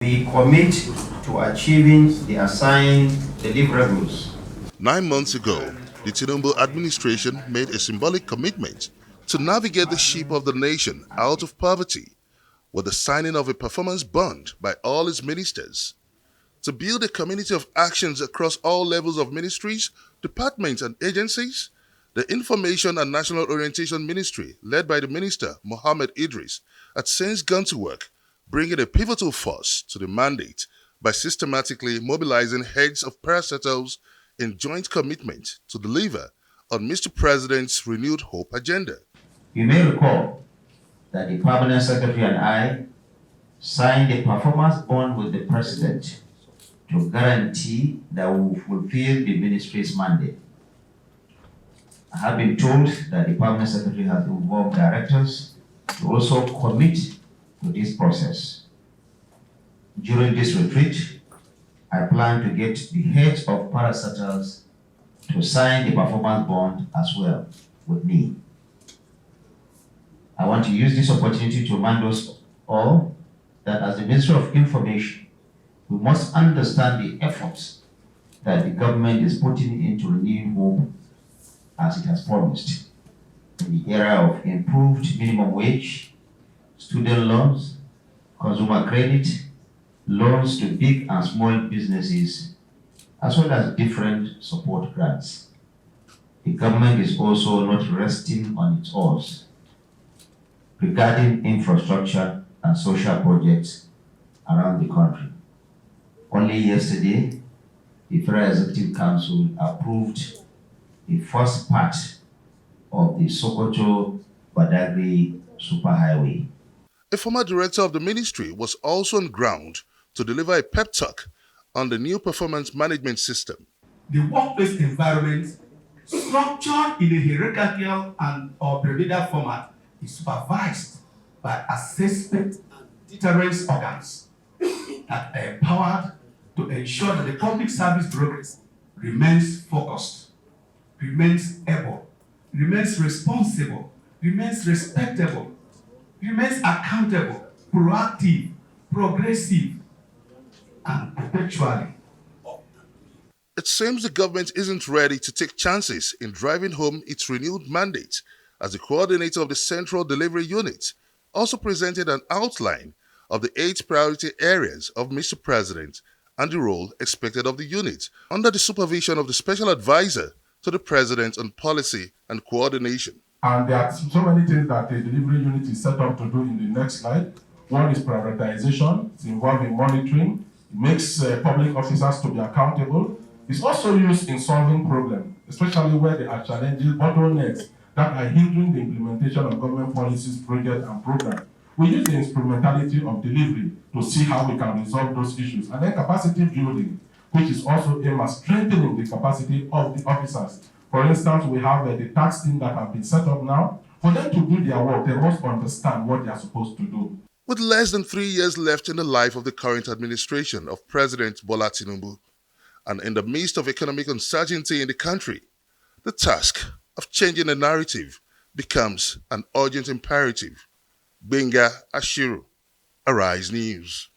We commit to achieving the assigned deliverables. 9 months ago, the Tinubu administration made a symbolic commitment to navigate the ship of the nation out of poverty with the signing of a performance bond by all its ministers. To build a community of actions across all levels of ministries, departments, and agencies, the Information and National Orientation Ministry, led by the Minister Mohammed Idris, had since gone to work, bringing a pivotal force to the mandate by systematically mobilizing heads of parastatals in joint commitment to deliver on Mr. President's renewed hope agenda. You may recall that the Permanent Secretary and I signed a performance bond with the President to guarantee that we will fulfill the ministry's mandate. I have been told that the Permanent Secretary has involved directors to also commit to this process. During this retreat, I plan to get the heads of parastatals to sign the performance bond as well with me. I want to use this opportunity to remind us all that as the Minister of Information, we must understand the efforts that the government is putting into renewing hope as it has promised in the era of improved minimum wage, student loans, consumer credit, loans to big and small businesses, as well as different support grants. The government is also not resting on its oars regarding infrastructure and social projects around the country. Only yesterday, the Federal Executive Council approved the first part of the Sokoto-Badagry Superhighway. A former director of the ministry was also on ground to deliver a pep talk on the new performance management system. The workplace environment, structured in a hierarchical and or pyramidal format, is supervised by assessment and deterrence organs that are empowered to ensure that the public service progress remains focused, remains able, remains responsible, remains respectable, remains accountable, proactive, progressive, and perpetually. It seems the government isn't ready to take chances in driving home its renewed mandate, as the coordinator of the Central Delivery Unit also presented an outline of the 8 priority areas of Mr. President and the role expected of the unit under the supervision of the Special Advisor to the President on Policy and Coordination. And there are so many things that the delivery unit is set up to do in the next slide. One is prioritization. It's involving monitoring. It makes public officers to be accountable. It's also used in solving problems, especially where there are challenges, bottlenecks that are hindering the implementation of government policies, projects, and programs. We use the instrumentality of delivery to see how we can resolve those issues. And then capacity building, which is also aimed at strengthening the capacity of the officers. For instance, we have the task team that have been set up now. For them to do their work, they must understand what they are supposed to do. With less than 3 years left in the life of the current administration of President Bola Tinubu, and in the midst of economic uncertainty in the country, the task of changing the narrative becomes an urgent imperative. Benga Ashiru, Arise News.